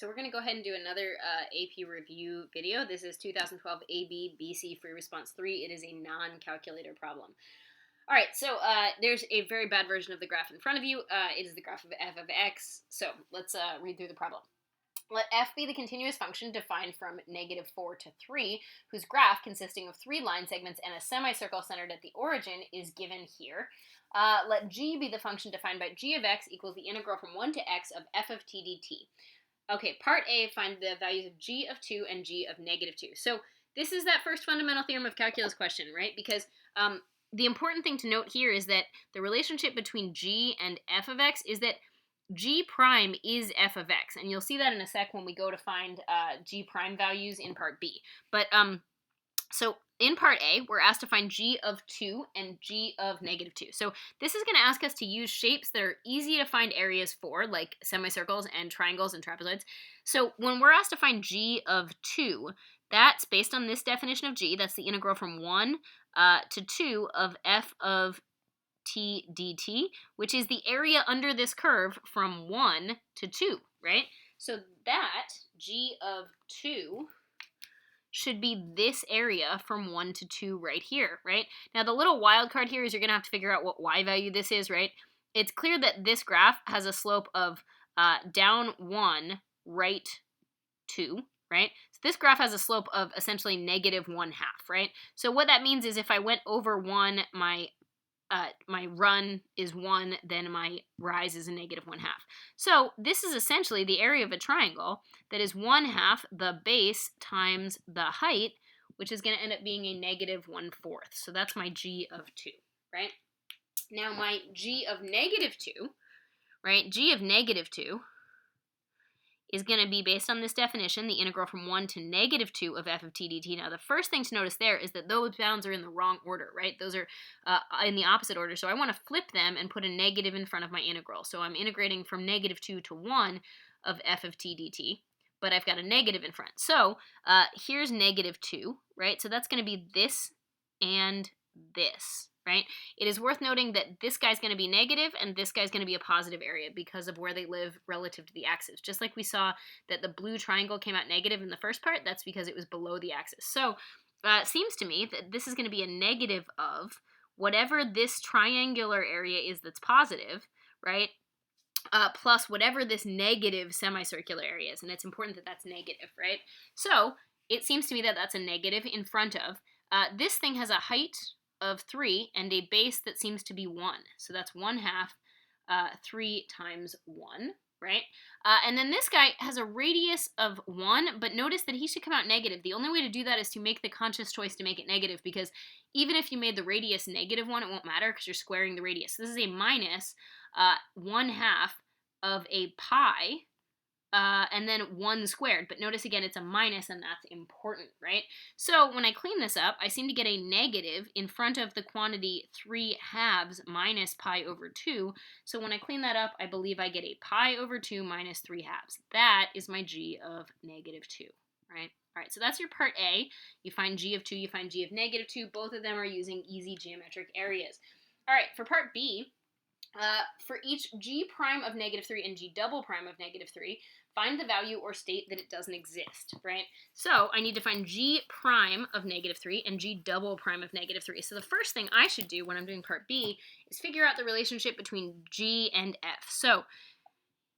So we're going to go ahead and do another AP review video. This is 2012 AB BC Free Response 3. It is a non-calculator problem. All right, so there's a very bad version of the graph in front of you. It is the graph of f of x. So let's read through the problem. Let f be the continuous function defined from -4 to 3, whose graph, consisting of 3 line segments and a semicircle centered at the origin, is given here. Let g be the function defined by g of x equals the integral from 1 to x of f of t dt. Okay, part A, find the values of g of 2 and g of -2. So this is that first fundamental theorem of calculus question, right? Because the important thing to note here is that the relationship between g and f of x is that g prime is f of x. And you'll see that in a sec when we go to find g prime values in part B. But so in part A, we're asked to find g of 2 and g of -2. So this is going to ask us to use shapes that are easy to find areas for, like semicircles and triangles and trapezoids. So when we're asked to find g of 2, that's based on this definition of g. That's the integral from 1 to 2 of f of t dt, which is the area under this curve from 1 to 2, right? So that g of 2 should be this area from 1 to 2 right here, right? Now, the little wild card here is you're going to have to figure out what y value this is, right? It's clear that this graph has a slope of down 1, right 2, right? So this graph has a slope of essentially -1/2, right? So what that means is if I went over 1, my run is 1, then my rise is a -1/2. So this is essentially the area of a triangle that is 1/2 the base times the height, which is going to end up being a -1/4. So that's my g of 2, right? Now my g of -2, right? G of -2 is going to be based on this definition, the integral from 1 to -2 of f of t dt. Now, the first thing to notice there is that those bounds are in the wrong order, right? Those are in the opposite order, so I want to flip them and put a negative in front of my integral. So I'm integrating from -2 to 1 of f of t dt, but I've got a negative in front. So here's -2, right? So that's going to be this and this, right? It is worth noting that this guy's going to be negative and this guy's going to be a positive area because of where they live relative to the axis. Just like we saw that the blue triangle came out negative in the first part, that's because it was below the axis. So it seems to me that this is going to be a negative of whatever this triangular area is that's positive, right? Plus whatever this negative semicircular area is. And it's important that that's negative, right? So it seems to me that that's a negative in front of. This thing has a height of 3 and a base that seems to be 1. So that's 1/2 3 times 1, right? And then this guy has a radius of 1, but notice that he should come out negative. The only way to do that is to make the conscious choice to make it negative, because even if you made the radius -1, it won't matter because you're squaring the radius. So this is a minus 1/2 of a pi, and then 1 squared. But notice again, it's a minus, and that's important, right? So when I clean this up, I seem to get a negative in front of the quantity 3/2 minus pi over 2. So when I clean that up, I believe I get a pi over 2 minus 3/2. That is my g of -2, right? All right, so that's your part A. You find g of 2, you find g of -2. Both of them are using easy geometric areas. All right, for part B, for each g prime of -3 and g double prime of -3, find the value or state that it doesn't exist, right? So I need to find g prime of -3 and g double prime of -3. So the first thing I should do when I'm doing part B is figure out the relationship between g and f. So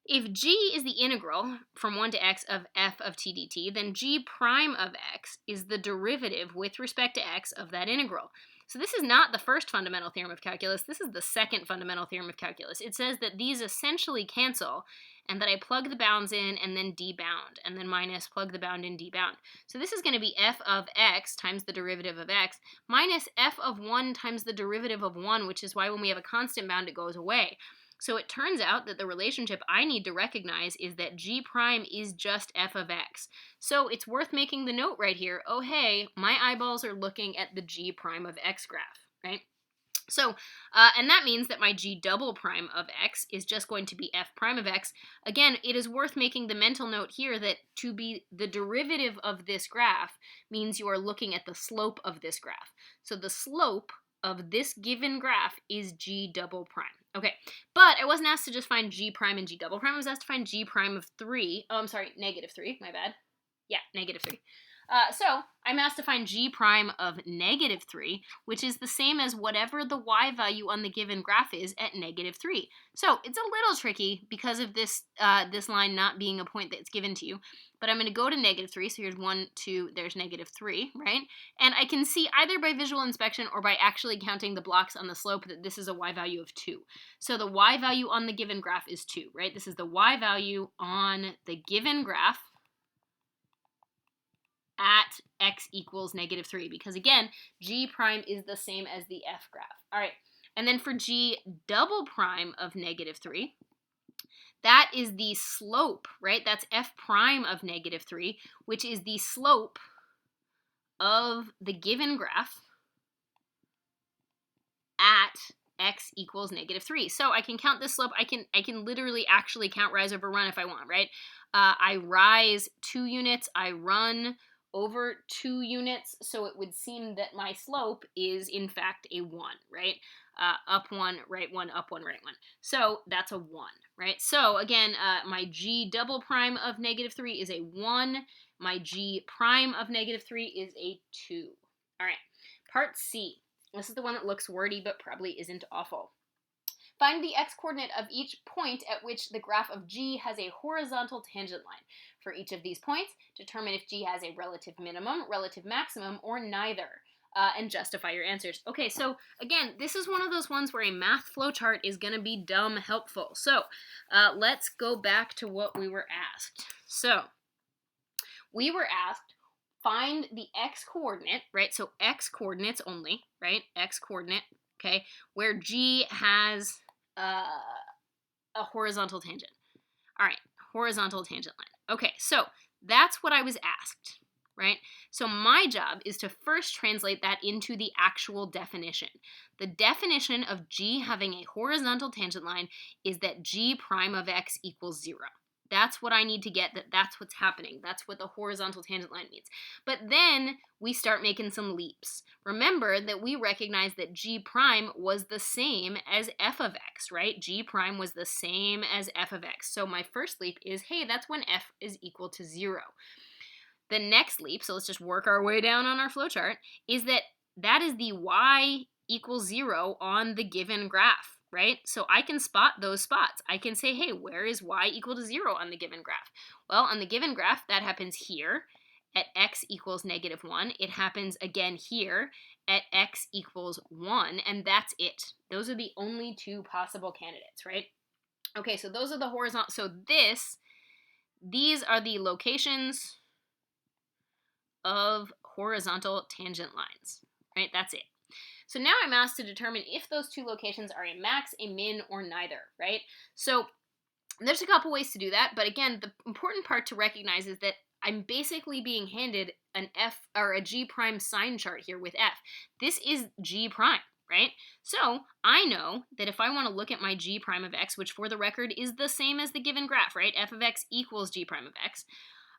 if g is the integral from 1 to x of f of t dt, then g prime of x is the derivative with respect to x of that integral. So this is not the first fundamental theorem of calculus. This is the second fundamental theorem of calculus. It says that these essentially cancel and that I plug the bounds in and then debound, and then minus plug the bound in, debound. So this is going to be f of x times the derivative of x minus f of 1 times the derivative of 1, which is why when we have a constant bound, it goes away. So it turns out that the relationship I need to recognize is that g prime is just f of x. So it's worth making the note right here, oh hey, my eyeballs are looking at the g prime of x graph, right? So, and that means that my g double prime of x is just going to be f prime of x. Again, it is worth making the mental note here that to be the derivative of this graph means you are looking at the slope of this graph. So the slope of this given graph is g double prime. Okay, but I wasn't asked to just find G prime and G double prime. I was asked to find G prime of 3. Oh, I'm sorry, negative 3. My bad. Yeah, negative 3. So I'm asked to find G prime of negative 3, which is the same as whatever the y value on the given graph is at negative 3. So it's a little tricky because of this this line not being a point that's given to you. But I'm going to go to negative 3. So here's 1, 2, there's negative 3, right? And I can see either by visual inspection or by actually counting the blocks on the slope that this is a y value of 2. So the y value on the given graph is 2, right? This is the y value on the given graph at x equals negative 3, because again, G prime is the same as the F graph. All right, and then for G double prime of negative 3, that is the slope, right? That's F prime of negative 3, which is the slope of the given graph at x equals negative 3. So I can count this slope. I can literally actually count rise over run if I want, right? I rise 2 units, I run over 2 units, so it would seem that my slope is in fact a 1, right? Up 1, right 1, up 1, right 1. So that's a 1, right? So again, my G double prime of negative 3 is a 1. My G prime of negative 3 is a 2. All right, part C. This is the one that looks wordy but probably isn't awful. Find the x-coordinate of each point at which the graph of G has a horizontal tangent line. For each of these points, determine if G has a relative minimum, relative maximum, or neither, and justify your answers. Okay, so again, this is one of those ones where a math flowchart is going to be dumb helpful. So let's go back to what we were asked. So we were asked, find the x-coordinate, right? So x-coordinates only, right? X-coordinate, okay, where G has a horizontal tangent. All right, horizontal tangent line. Okay, so that's what I was asked, right? So my job is to first translate that into the actual definition. The definition of G having a horizontal tangent line is that G prime of x equals 0. That's what I need to get, that's what's happening. That's what the horizontal tangent line means. But then we start making some leaps. Remember that we recognize that G prime was the same as f of x, right? G prime was the same as f of x. So my first leap is, hey, that's when f is equal to 0. The next leap, so let's just work our way down on our flowchart, is that is the y equals 0 on the given graph, right? So I can spot those spots. I can say, hey, where is y equal to 0 on the given graph? Well, on the given graph, that happens here at x equals negative 1. It happens again here at x equals 1, and that's it. Those are the only 2 possible candidates, right? Okay, so those are the horizontal. So these are the locations of horizontal tangent lines, right? That's it. So now I'm asked to determine if those 2 locations are a max, a min, or neither, right? So there's a couple ways to do that, but again, the important part to recognize is that I'm basically being handed an f or a G prime sign chart here with f. This is G prime, right? So I know that if I want to look at my G prime of x, which for the record is the same as the given graph, right? F of x equals G prime of x.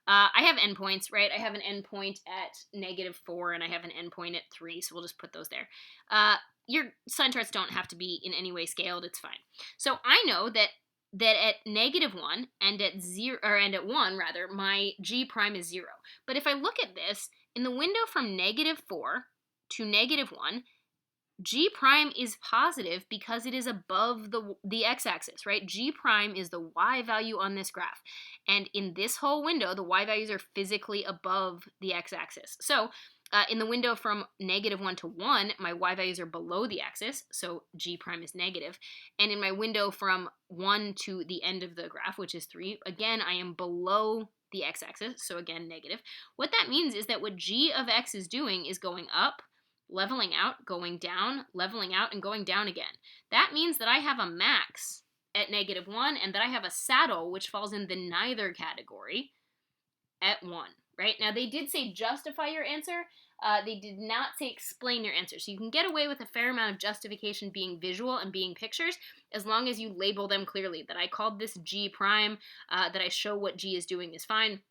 I have endpoints, right? I have an endpoint at negative 4 and I have an endpoint at 3, so we'll just put those there. Your sign charts don't have to be in any way scaled, it's fine. So I know that at negative 1 and at 0, or and at 1 rather, my G prime is 0. But if I look at this, in the window from negative 4 to negative 1, G prime is positive because it is above the x-axis, right? G prime is the y value on this graph. And in this whole window, the y values are physically above the x-axis. So in the window from negative 1 to 1, my y values are below the axis, so G prime is negative. And in my window from 1 to the end of the graph, which is 3, again, I am below the x-axis, so again, negative. What that means is that what G of x is doing is going up, leveling out, going down, leveling out, and going down again. That means that I have a max at negative 1 and that I have a saddle, which falls in the neither category, at 1, right? Now, they did say justify your answer. They did not say explain your answer. So you can get away with a fair amount of justification being visual and being pictures as long as you label them clearly. That I called this G prime, that I show what G is doing is fine.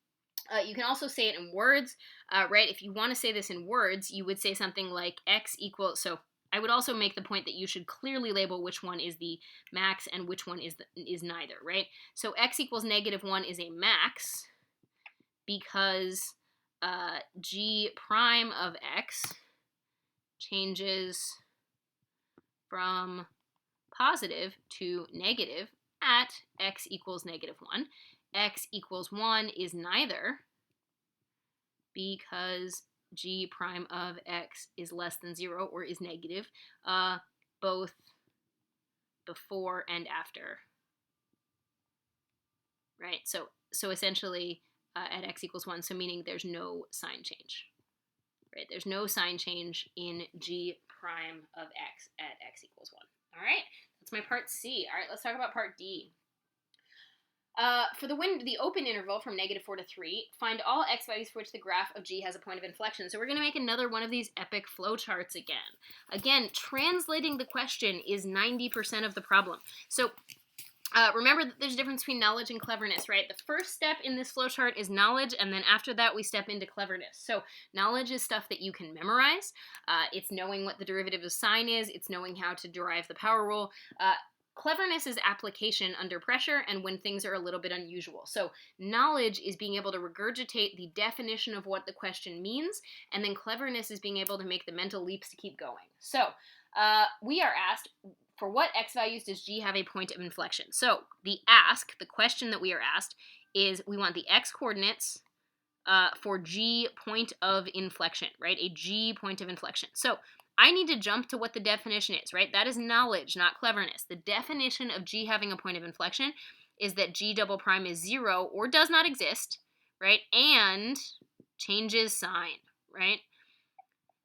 You can also say it in words, right? If you want to say this in words, you would say something like x equals, so I would also make the point that you should clearly label which one is the max and which one is neither, right? So x equals -1 is a max because g prime of x changes from positive to negative at x equals -1. X equals 1 is neither because g prime of x is less than 0 or is negative, both before and after, right? So essentially at x equals 1, so meaning there's no sign change, right? There's no sign change in g prime of x at x equals 1. All right, that's my part C. All right, let's talk about part D. For the open interval from -4 to 3, find all x values for which the graph of g has a point of inflection. So we're going to make another one of these epic flowcharts again. Again, translating the question is 90% of the problem. So remember that there's a difference between knowledge and cleverness, right? The first step in this flowchart is knowledge, and then after that we step into cleverness. So knowledge is stuff that you can memorize. It's knowing what the derivative of sine is. It's knowing how to derive the power rule. Cleverness is application under pressure and when things are a little bit unusual. So knowledge is being able to regurgitate the definition of what the question means, and then cleverness is being able to make the mental leaps to keep going. So we are asked, for what x values does g have a point of inflection? So the question that we are asked is we want the x coordinates for g point of inflection, right? A g point of inflection. So I need to jump to what the definition is, right? That is knowledge, not cleverness. The definition of g having a point of inflection is that g double prime is 0 or does not exist, right? And changes sign, right?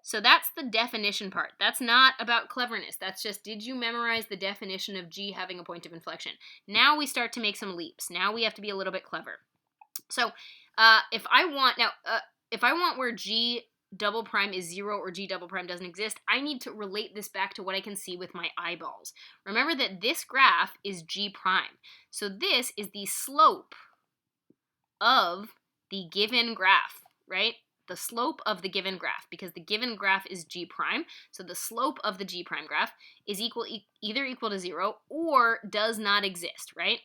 So that's the definition part. That's not about cleverness. That's just, did you memorize the definition of g having a point of inflection? Now we start to make some leaps. Now we have to be a little bit clever. So if I want where g double prime is 0 or g double prime doesn't exist, I need to relate this back to what I can see with my eyeballs. Remember that this graph is g prime. So this is the slope of the given graph, right? The slope of the given graph, because the given graph is g prime. So the slope of the g prime graph is either equal to 0 or does not exist, right?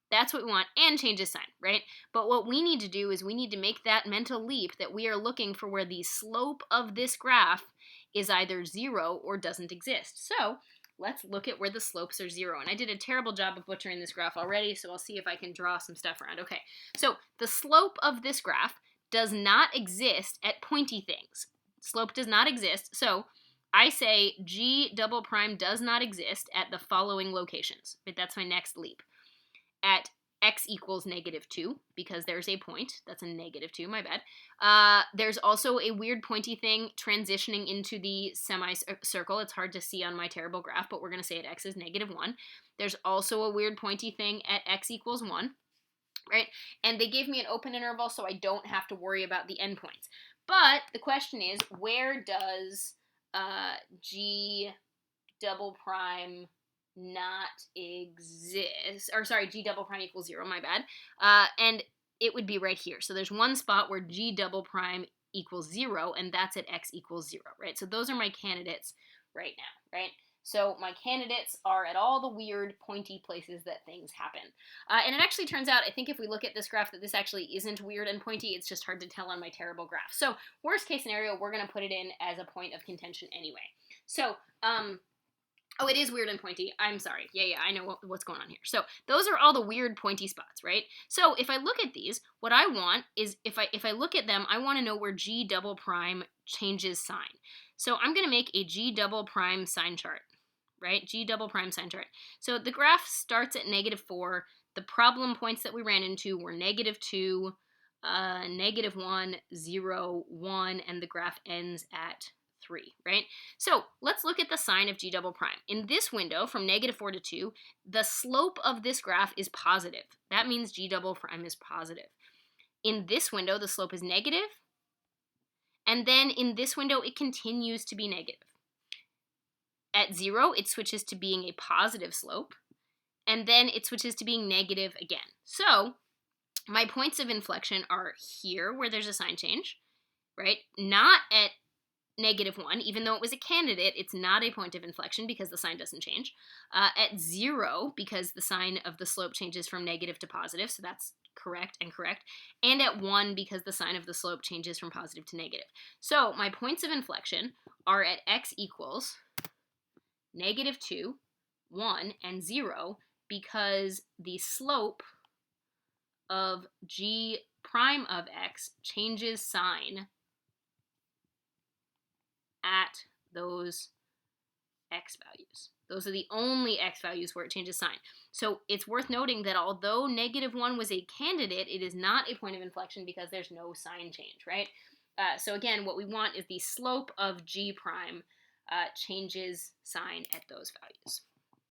That's what we want, and changes sign, right? But what we need to do is we need to make that mental leap that we are looking for where the slope of this graph is either 0 or doesn't exist. So let's look at where the slopes are 0. And I did a terrible job of butchering this graph already, so I'll see if I can draw some stuff around. Okay, so the slope of this graph does not exist at pointy things. Slope does not exist, so I say g double prime does not exist at the following locations. But that's my next leap. At x equals -2, because there's a point. That's a -2, my bad. There's also a weird pointy thing transitioning into the semicircle. It's hard to see on my terrible graph, but we're going to say at x is -1. There's also a weird pointy thing at x equals 1, right? And they gave me an open interval, so I don't have to worry about the endpoints. But the question is, where does g double prime not exist, or sorry, g double prime equals 0, my bad, and it would be right here. So there's one spot where g double prime equals 0, and that's at x equals 0, right? So those are my candidates right now, right? So my candidates are at all the weird pointy places that things happen. And it actually turns out, I think if we look at this graph, that this actually isn't weird and pointy. It's just hard to tell on my terrible graph. So worst case scenario, we're going to put it in as a point of contention anyway. So, oh, it is weird and pointy. I'm sorry. Yeah, I know what's going on here. So those are all the weird pointy spots, right? So if I look at these, what I want is, if I look at them, I want to know where g double prime changes sign. So I'm going to make a g double prime sign chart, right? G double prime sign chart. So the graph starts at -4. The problem points that we ran into were -2, -1, 0, 1, and the graph ends at 3, right? So let's look at the sign of g double prime. In this window, from -4 to 2, the slope of this graph is positive. That means g double prime is positive. In this window, the slope is negative, and then in this window, it continues to be negative. At 0, it switches to being a positive slope, and then it switches to being negative again. So my points of inflection are here, where there's a sign change, right? Not at -1, even though it was a candidate, it's not a point of inflection because the sign doesn't change. At 0, because the sign of the slope changes from negative to positive, so that's correct and correct. And at 1, because the sign of the slope changes from positive to negative. So my points of inflection are at x equals -2, 1, and 0, because the slope of g prime of x changes sign at those x values. Those are the only x values where it changes sign. So it's worth noting that although -1 was a candidate, it is not a point of inflection because there's no sign change, right? So again, what we want is the slope of g prime changes sign at those values.